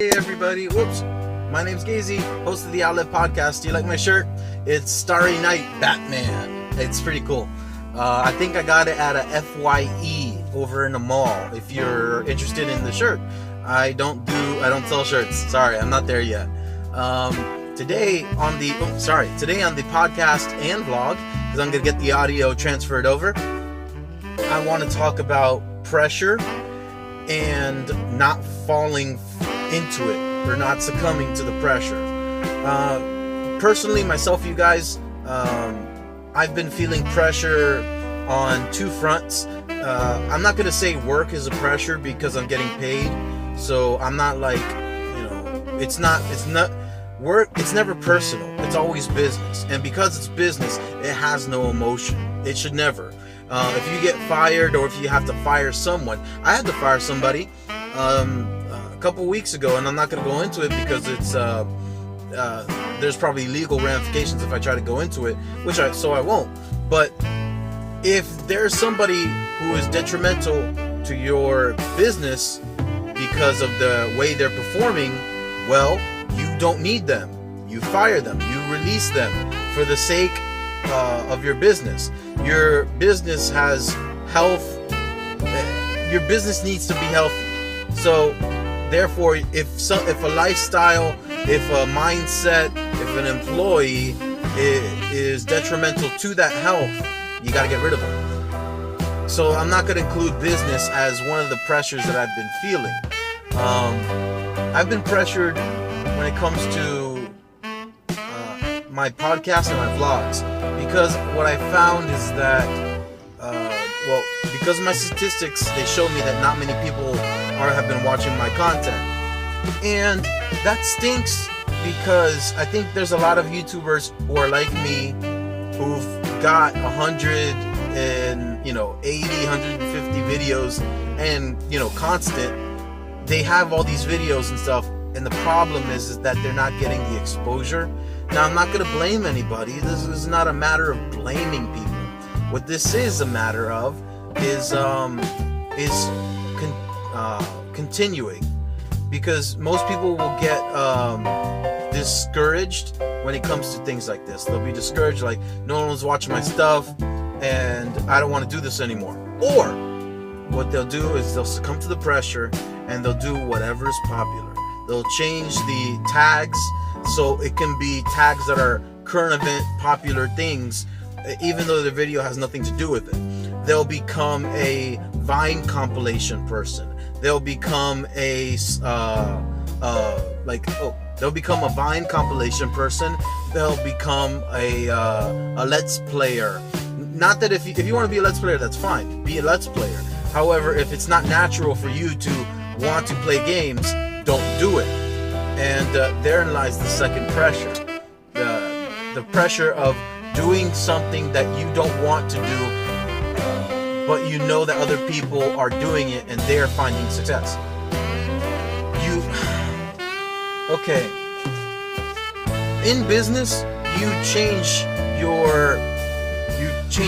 Hey everybody, whoops. My name's Gazy, host of the Outlet Podcast. Do you like my shirt? It's Starry Night Batman. It's pretty cool. I think I got it at a FYE over in the mall. If you're interested in the shirt, I don't sell shirts. Sorry, I'm not there yet. Today on the podcast and vlog, because I'm gonna get the audio transferred over, I want to talk about pressure and not falling into it or not succumbing to the pressure. Personally, myself, you guys, I've been feeling pressure on two fronts. I'm not gonna say work is a pressure because I'm getting paid, so I'm not like, it's not work. It's never personal. It's always business, and because it's business, it has no emotion. It should never. If you get fired or if you have to fire someone, I had to fire somebody a couple weeks ago, and I'm not going to go into it because it's there's probably legal ramifications if I try to go into it, so I won't. But if there's somebody who is detrimental to your business because of the way they're performing, well, you don't need them. You fire them. You release them for the sake of your business. Your business has health. Your business needs to be healthy. So therefore, if a lifestyle, if a mindset, if an employee is detrimental to that health, you got to get rid of them. So I'm not going to include business as one of the pressures that I've been feeling. I've been pressured when it comes to my podcast and my vlogs, because what I found is that because of my statistics, they show me that not many people have been watching my content, and that stinks, because I think there's a lot of YouTubers who are like me, who've got 180, 150 videos, and constant. They have all these videos and stuff, and the problem is that they're not getting the exposure. Now, I'm not going to blame anybody. This is not a matter of blaming people. What this is a matter of is continuing, because most people will get discouraged when it comes to things like this. They'll be discouraged, like, no one's watching my stuff, and I don't want to do this anymore. Or what they'll do is they'll succumb to the pressure, and they'll do whatever is popular. They'll change the tags so it can be tags that are current event popular things, even though the video has nothing to do with it. They'll become a Vine compilation person. They'll become they'll become a Vine compilation person. They'll become a Let's Player. Not that if you want to be a Let's Player, that's fine. Be a Let's Player. However, if it's not natural for you to want to play games, don't do it. And therein lies the second pressure. The pressure of doing something that you don't want to do, but you know that other people are doing it and they're finding success. Okay. In business, you change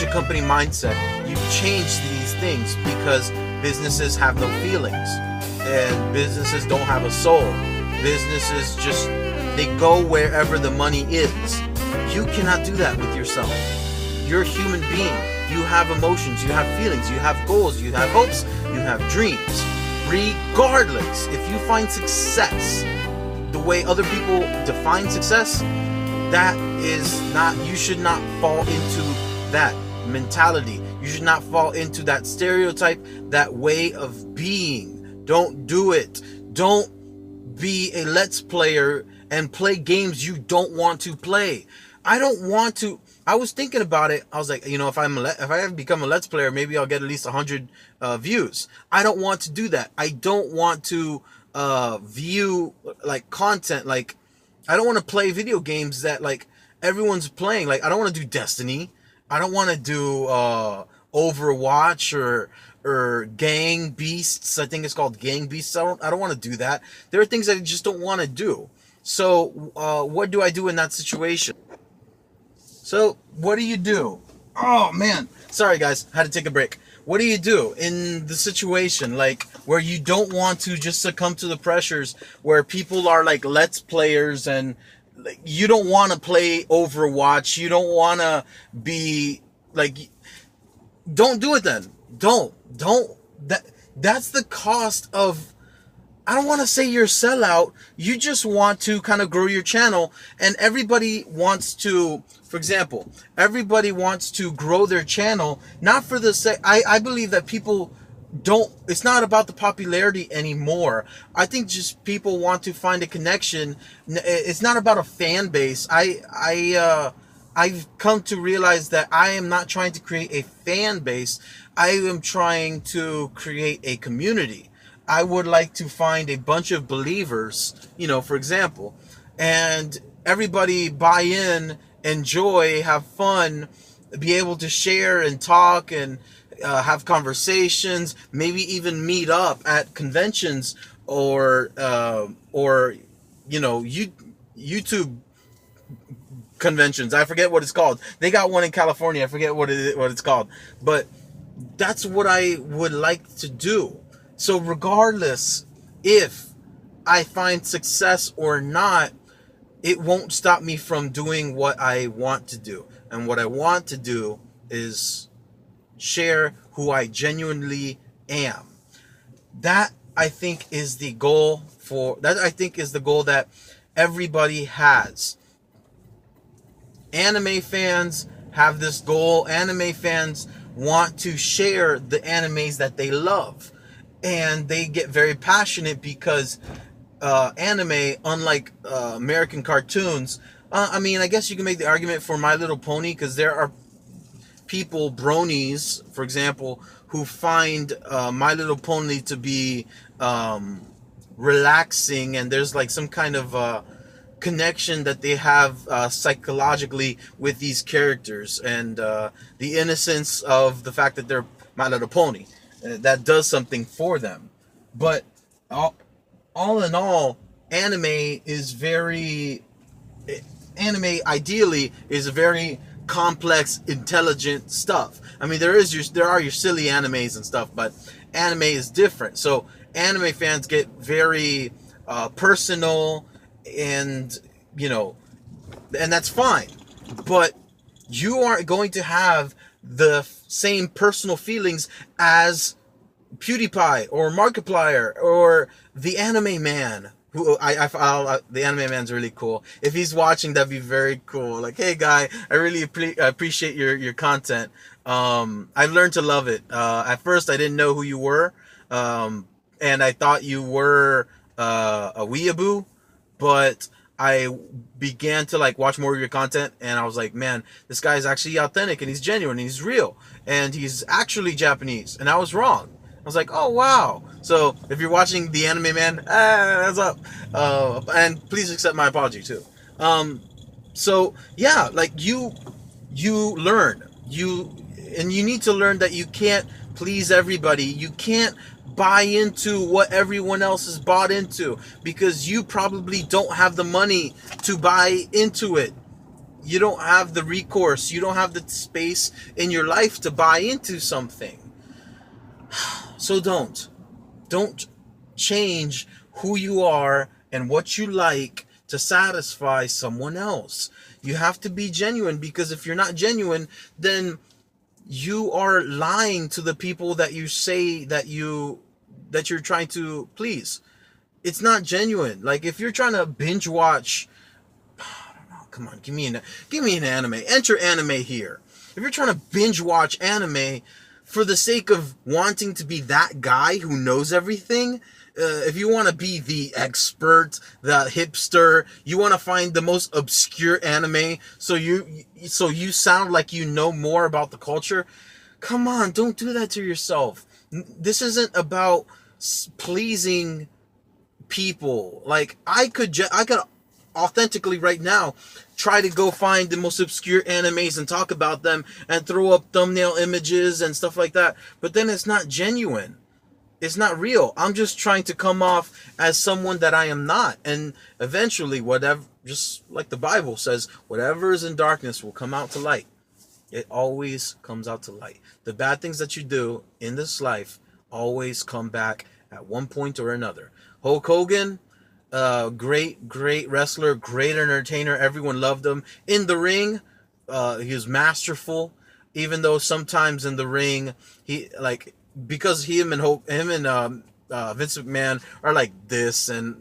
a company mindset. You change these things because businesses have no feelings, and businesses don't have a soul. Businesses they go wherever the money is. You cannot do that with yourself. You're a human being. You have emotions, you have feelings, you have goals, you have hopes, you have dreams. Regardless, if you find success the way other people define success, you should not fall into that mentality. You should not fall into that stereotype, that way of being. Don't do it. Don't be a Let's Player and play games you don't want to play. I don't want to. I was thinking about it. I was like, if I become a Let's Player, maybe I'll get at least 100 views. I don't want to do that. I don't want to view like content. Like, I don't want to play video games that like everyone's playing. Like, I don't want to do Destiny. I don't want to do Overwatch or Gang Beasts. I think it's called Gang Beasts. I don't want to do that. There are things that I just don't want to do. So what do I do in that situation? So what do you do? Oh man, sorry guys, had to take a break. what do you do in the situation like where you don't want to just succumb to the pressures, where people are like let's players and like, you don't want to play Overwatch, you don't want to be like, don't do it then. Don't that's the cost of, I don't want to say you're a sellout. You just want to kind of grow your channel, and everybody wants to, for example, everybody wants to grow their channel, not for the sake, I believe that people don't, it's not about the popularity anymore. I think just people want to find a connection. It's not about a fan base. I've come to realize that I am not trying to create a fan base. I am trying to create a community. I would like to find a bunch of believers, you know, for example, and everybody buy in, enjoy, have fun, be able to share and talk and have conversations, maybe even meet up at conventions or you know, YouTube conventions. I forget what it's called. They got one in California. I forget what it's called. But that's what I would like to do. So regardless if I find success or not, it won't stop me from doing what I want to do. And what I want to do is share who I genuinely am. That I think is the goal that everybody has. Anime fans have this goal. Anime fans want to share the animes that they love. And they get very passionate because anime, unlike American cartoons, I mean, I guess you can make the argument for My Little Pony, because there are people, bronies, for example, who find My Little Pony to be relaxing, and there's like some kind of connection that they have psychologically with these characters, and the innocence of the fact that they're My Little Pony. That does something for them. But all in all, anime ideally is a very complex, intelligent stuff. I mean, there are your silly animes and stuff, but anime is different. So anime fans get very personal, and you know, and that's fine. But you aren't going to have the same personal feelings as PewDiePie or Markiplier or the Anime Man, who the Anime Man's really cool. If he's watching, that'd be very cool. Like, hey guy, I really appreciate your content. I've learned to love it. At first I didn't know who you were, and I thought you were a weeaboo, but I began to like watch more of your content, and I was like, man, this guy is actually authentic, and he's genuine, and he's real, and he's actually Japanese, and I was wrong. I was like, oh wow. So if you're watching the Anime Man, that's up. And please accept my apology too. So yeah, like you learn, and you need to learn that you can't please everybody. You can't buy into what everyone else is bought into, because you probably don't have the money to buy into it. You don't have the recourse. You don't have the space in your life to buy into something. So don't change who you are and what you like to satisfy someone else. You have to be genuine, because if you're not genuine, then you are lying to the people that you say that you're trying to please. It's not genuine. Like if you're trying to binge watch, I don't know, come on, give me an anime. Enter anime here. If you're trying to binge watch anime for the sake of wanting to be that guy who knows everything, if you want to be the expert, the hipster, you want to find the most obscure anime, so you sound like you know more about the culture. Come on, don't do that to yourself. This isn't about pleasing people. Like I could authentically right now try to go find the most obscure animes and talk about them and throw up thumbnail images and stuff like that, but then it's not genuine. It's not real. I'm just trying to come off as someone that I am not, and eventually, whatever, just like the Bible says, whatever is in darkness will come out to light. It always comes out to light. The bad things that you do in this life always come back at one point or another. Hulk Hogan, great wrestler, great entertainer. Everyone loved him. In the ring, he was masterful. Even though sometimes in the ring, because him and Vince McMahon are like this, and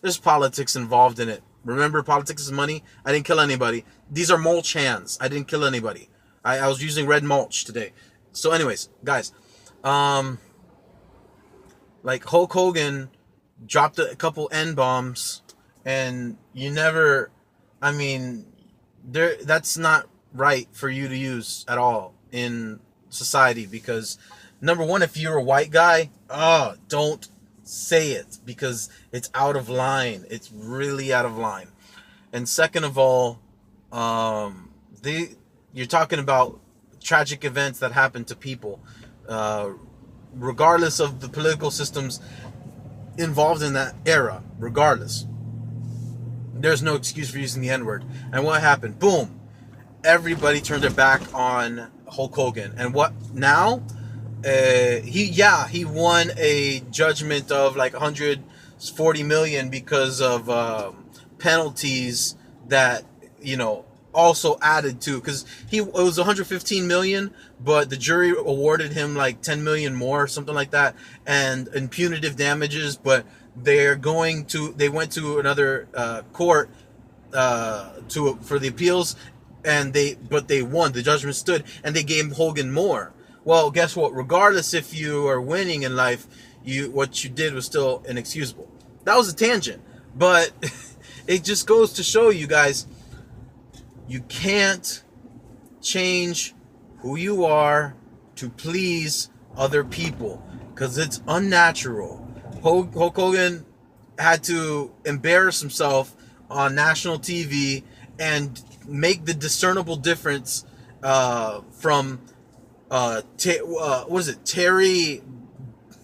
there's politics involved in it. Remember, politics is money. I didn't kill anybody. These are mulch hands. I didn't kill anybody. I was using red mulch today. So anyways, guys, like Hulk Hogan dropped a couple N-bombs, and that's not right for you to use at all in society, because number one, if you're a white guy, don't say it, because it's out of line. It's really out of line. And second of all, you're talking about tragic events that happen to people, regardless of the political systems involved in that era. Regardless, there's no excuse for using the N-word. And what happened? Boom, everybody turned their back on Hulk Hogan. And what now? He won a judgment of like 140 million because of penalties that, also added to, because it was 115 million, but the jury awarded him like 10 million more, something like that, and in punitive damages. But they went to another court for the appeals, and they won. The judgment stood, and they gave Hogan more. Well, guess what? Regardless if you are winning in life, what you did was still inexcusable. That was a tangent, but it just goes to show you guys, you can't change who you are to please other people, because it's unnatural. Hulk Hogan had to embarrass himself on national TV and make the discernible difference from Terry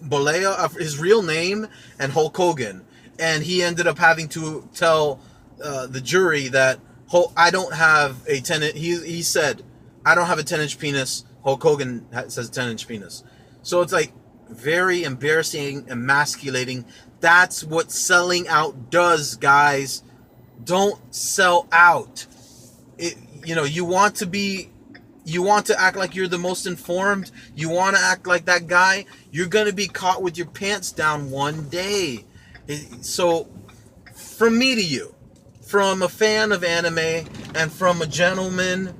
Bollea, his real name, and Hulk Hogan. And he ended up having to tell the jury that I don't have a 10. He said, I don't have a 10-inch penis. Hulk Hogan says 10-inch penis. So it's like very embarrassing, emasculating. That's what selling out does, guys. Don't sell out. You want to act like you're the most informed. You want to act like that guy. You're going to be caught with your pants down one day. So, from me to you, from a fan of anime and from a gentleman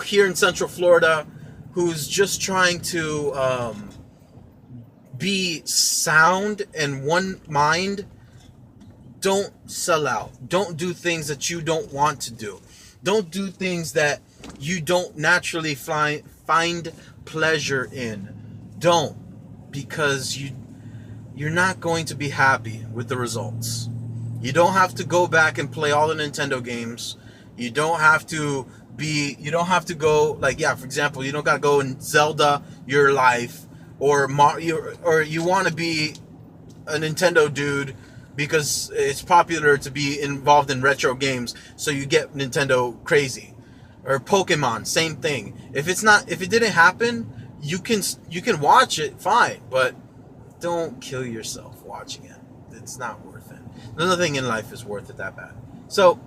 here in Central Florida who's just trying to be sound and one mind, don't sell out. Don't do things that you don't want to do. Don't do things that you don't naturally find pleasure in. Don't, because you're not going to be happy with the results. You don't have to go back and play all the Nintendo games. You don't have to go, for example, you don't got to go and Zelda your life, or Mario, or you want to be a Nintendo dude because it's popular to be involved in retro games, so you get Nintendo crazy. Or Pokemon, same thing. If it didn't happen, you can watch it, fine, but don't kill yourself watching it. It's not worth it. Nothing in life is worth it that bad. So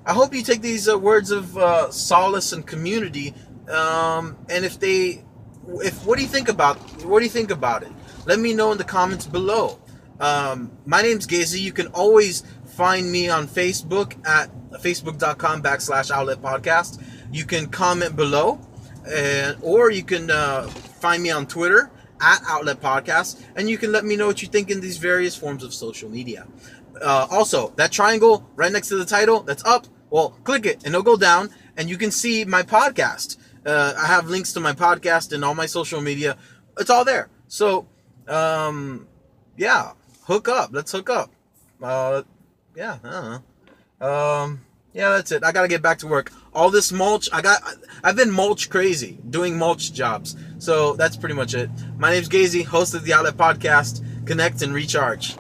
I hope you take these words of solace and community. And what do you think about it? Let me know in the comments below. My name's Gazy. You can always find me on Facebook at facebook.com/Outlet Podcast. You can comment below, or you can find me on Twitter at Outlet Podcast, and you can let me know what you think in these various forms of social media. Also, that triangle right next to the title that's up, well, click it and it'll go down, and you can see my podcast. I have links to my podcast and all my social media. It's all there. So, yeah, hook up. Let's hook up. I don't know. Yeah, that's it. I gotta get back to work. All this mulch, I've been mulch crazy, doing mulch jobs. So that's pretty much it. My name's Gazy, host of the Outlet Podcast. Connect and recharge.